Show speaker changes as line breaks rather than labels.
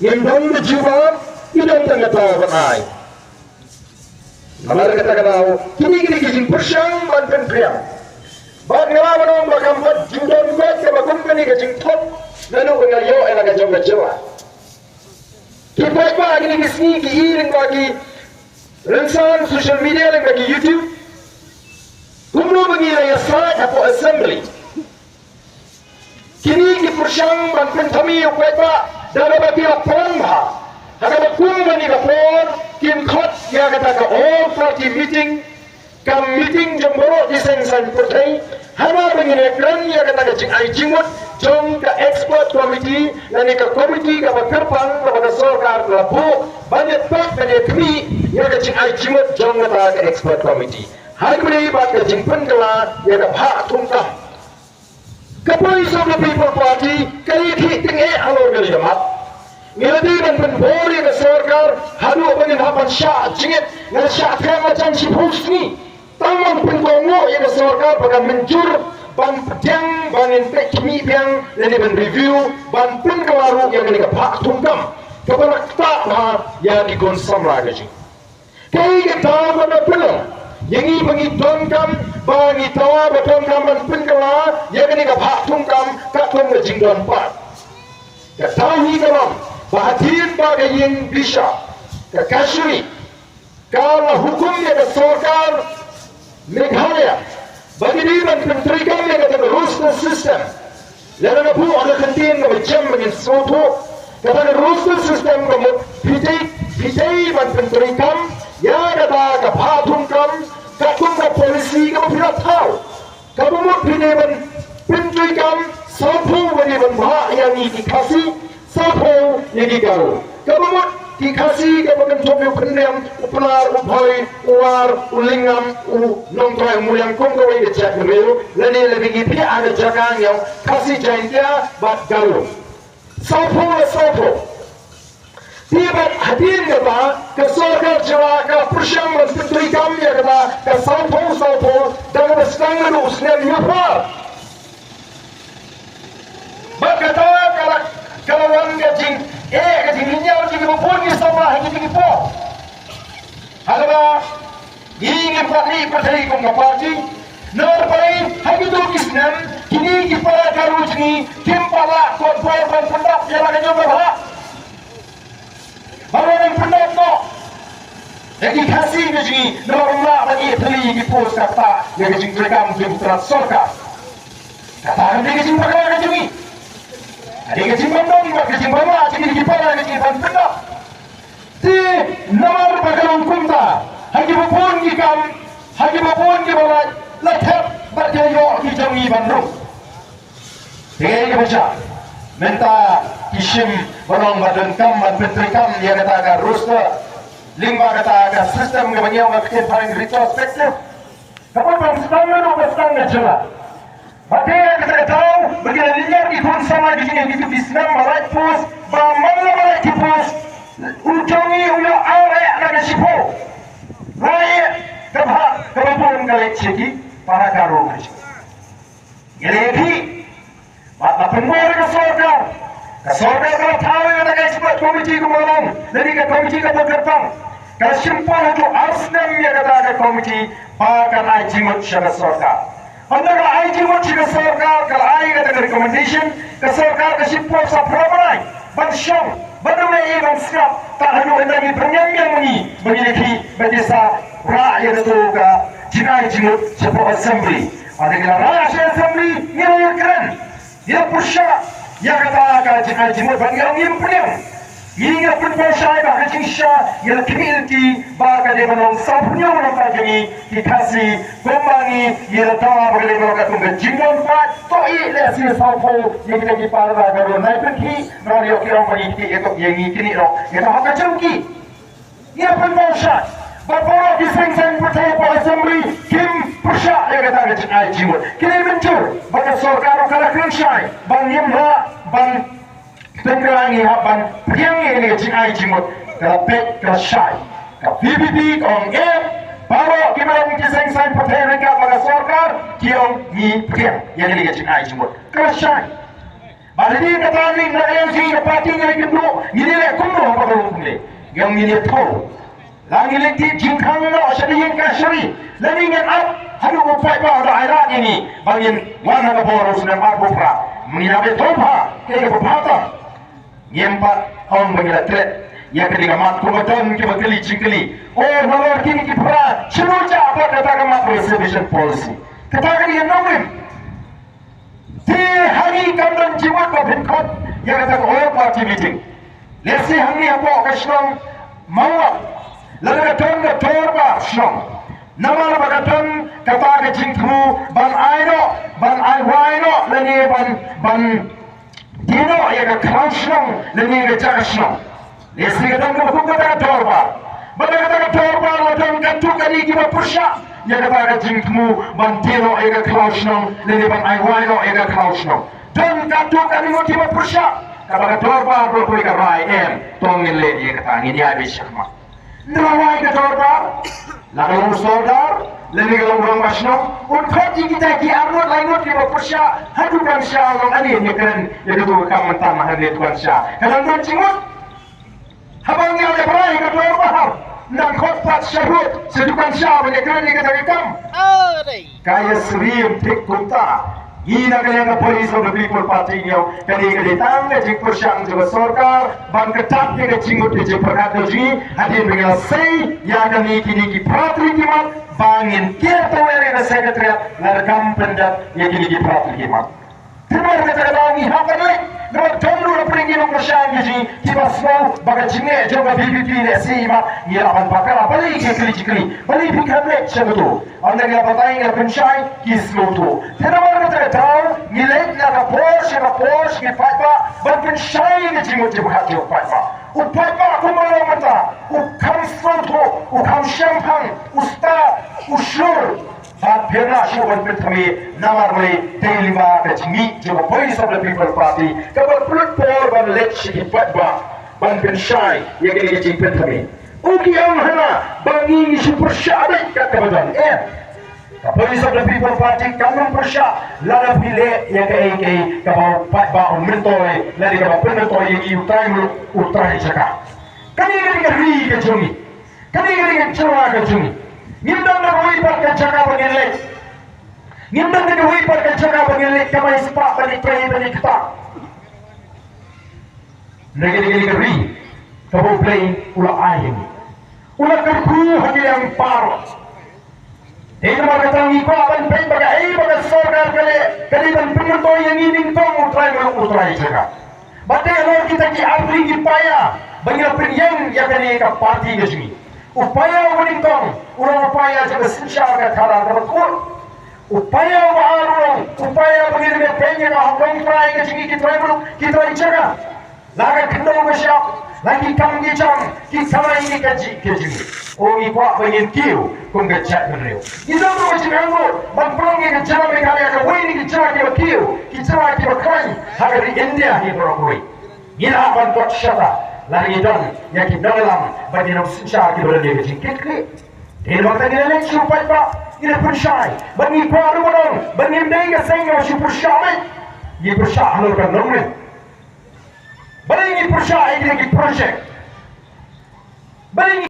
yang dong berjubah idang tengah tahu benai malah kata kini kijing persang banten priang bag ngelawan bakam buat jindon buat ke bagum kini kijing top lalu bengayo elaga jongga jawa kita apa gini kisni kiiring bagi rensan social media yang bagi YouTube kumlo bagi raya saat apa assembly kini ki persang banten kami upai pak dalam bagi lapon bah agak bakum bani lapon kim khot ya kata ke all party meeting kam meeting jemboro di sengsan pertai hama begini kan ya kata ke cing ai jimut jong ke expert committee dan ke komiti ke bakerpang kepada sorkar lapu banyak pak banyak kami ya ke cing ai jimut jong kata ke expert committee hari ini bat ke cing pendela ya ke hak tungkam kapoi of the people party kali hiting alor gali damat ngiladi dan penbori ke sorkar hadu bangin hapan syah jingit ngal syah kaya macam si husni tamang pengongo yang ke sorkar bagan menjur ban pedang bangin pek kimi biang lani ban review ban pun kelaru yang ini ke pak tungkam kepada tak yang digonsam lagi kaya kita pada penuh yang ini bagi tongkam bagi tawa betongkam dan penkala yang ini ke pak tungkam katung ke jingdon pat ketahui dalam bahagian bagai yang bisa ke Kashmir kalau hukumnya ke sorkar Meghalaya bagi dia dan menteri kami kata ke roster system lalu nak buat ada kantin ke macam dengan soto kata ke roster system ke pijai dan menteri kami ya kata ke patung kami katung ke polisi kami tidak tahu kamu mut pijai dan menteri kami soto bagi dan bahak yang dikasih soto yang dikau kamu mut dikasih kepada topi pendem upelar upai uar ulingam nongtrai muliang kongkoi kecak melu lani lebih gipi ada jakang yang kasih jantia bat galu sopo dia bat hadir kata ke sorkar jawa ke persyam dan menteri kami kata ke sopo dan ke setengah usnel yapa berkata kalau orang gajing kejadiannya orang jadi pun ni sama hanya jadi pun. Halaba ingin parti partai kong parti norpai hanya tu kisnan kini kita garus ni kimpala konfor dan pendak jalan yang berhak. Baru yang pendak no. Jadi kasih gaji normal lagi beli di pos kata yang gaji mereka mungkin putra sorka. Kata dia gaji mereka gaji ni. Ada gaji mandang, gaji bawah, gaji kepala, gaji bandar. Di nomor bagaimana kumta, hagi bapun di bawah, letak berjaya di jami bandung. Dengan baca, minta isim barang badan kam, menteri kam, dia katakan roster, lima katakan sistem kebanyakan waktu paling retrospektif. Kapan bang setengah jelas. Bagai kita tahu bagaimana lihat ikut sama di sini itu Islam malai pos, bamang malai pos, ujangi ulo awak nak sipo, rakyat kebah kebun kali cegi para karu kerja. Jadi, mata pengguna ke sorga kalau tahu yang nak sebut komiti kemalang, jadi ke komiti ke berkembang. Kalau simpul itu asnam yang kata ke komiti, bahkan ajimut syarikat sorga. Anda kalau ai jimut ke sorkar, kalau ai kata recommendation ke sorkar ke simpul sapramanai, bansyam, berdamai dan siap tak hanya lagi penyambung ini memiliki berdesa rakyat itu ke jinai jimut sebuah assembly. Ada kira rakyat assembly yang keren, yang pusat, yang kata ke jinai jimut bangga yang penyam. Hingga pun saya bahkan cincah yang community bahkan dia menong sapunya orang tajami dikasih kembangi yang tahu bagaimana mereka tunggu jinggon pat toi lesi sapu yang kita dipakai baru naik pergi nori okey orang pergi itu yang ini loh yang tahu kacangki ia pun saya bapak di sengsen percaya pada assembly kim persyak yang kata kacang jinggon kini mencur pada sorkar kalau kerja bang yamla bang tenggelangi haban yang ini jinai jimut kalau pek kalau syai kalau PBB orang baru gimana mungkin sengsan partai mereka pada sorkar kiong ni piang yang ini jinai jimut kalau syai Bali kata ni nak yang si parti ni kedua, ini le kumno apa belum ni? Yang ini tahu. Lagi lagi jingkang no syariah kasri. Lagi yang hadu upai ba ada airat ini. Bangin wana ka boros na magupra. Mengabe toba ke bapata. Nyempat on bangila tret. Ya ketiga mat kumaton ke bakali jingkali. Oh nalor kini ki pra. Celuja apa kata ka mat reservation policy. Kata ka dia nongim. Di hari kamdan jiwat ko binkot. Ya kata ko party meeting. Lesi hamni apa kashlong mawak. Lalu kata ke torba shlong. Nama bagatan kata ke jingku ban aino lagi ban dino ya ke kaushlong lagi ke jakashlong. Lesi kata ke buku kata torba. Bada kata ke torba lalu katu kali kita pusha. Ya kata ke jingku ban dino ya ke kaushlong lagi ban aino ya ke kaushlong. Dan katu kali kita pusha. Kata ke torba berkoi ke rai tongin le ya kata ini habis syakma. Nawai ke torba. Lalu saudar, lagi kalau orang masnong, untuk kita ki arut lain di bawah hadu kan syah orang ani ni kan, jadi tu kamu tanah hari tuan syah. Kalau tuan cingut, habangnya ada berai ke tuan bahar, dan khotbah syahud, sedukan syah banyak kan ni kata kita. Kaya serim tik kunta. Ina kaya nga police of the people party niyo kani kaditang na jing pusyang juga sorkar bang ketat ni jingut ni jing perkata ji hadin bingala say ya kani kini ki pratri kimat bangin kia tawere na sekretariat largam pendat ya kini ki pratri kimat timur kata kata hakan le naman tondu na pringi ng pusyang ji kiba small baga jinge joga BBP ni sima ya aman bakala bali ki kili bali bikhamle chagutu anda kaya patay nga pensyay kisluto timur tahu nilai nak Porsche ni Paipa bahkan syai ni jimut jemhat yo Paipa Paipa aku malu mata ukam soto ukam champagne ustad ushur saat pernah syuban pentami namar mai telima ke jimi jema Voice of the People Party kabar pulut por ban lech ni Paipa ban pensyai ya kini jim pentami uki ang hana bangi ni super syai kat kabadan Voice of the People Party kamu persya lada pilih yang ke kabau ba mentoy lari kabau pentoy yang utrai cakap kani kari ke jungi kani cewa ke jungi ngindang na hui par ke cakap bangilek ngindang na hui par ke cakap bangilek kamay sepak balik kita nagini kari kabau play ulah ayam ulah kerku hanya yang parot. Ini makatan iko akan pay bagai bagai sorgar kali ban penonton yang ini tong utrai cakap. Batai orang kita ki abri ki paya banyak penyeng yang kali ke parti kesini. Upaya menintong orang upaya jaga sensar ke kalah terkut. Upaya orang upaya begini pengen orang utrai kesini kita cakap. Laga kendang bersiap lagi kami jam kita ini kesini. Orang ibuat begini kiu kung gacak beliau. Kita tu macam anggur, berperang yang gacak mereka yang kawin ni gacak kita kiu, gacak kita kain. Harga di India ni berokoi. Ina akan buat syata, lagi dan yang kita dalam bagi nak sensar kita berada di sini. Dia waktu ni lelaki supaya pak, ini persyai. Bagi kuat orang, bagi mereka sehingga masih persyai. Ini persyai halurkan nomor. Bagi ini persyai ini projek. Bagi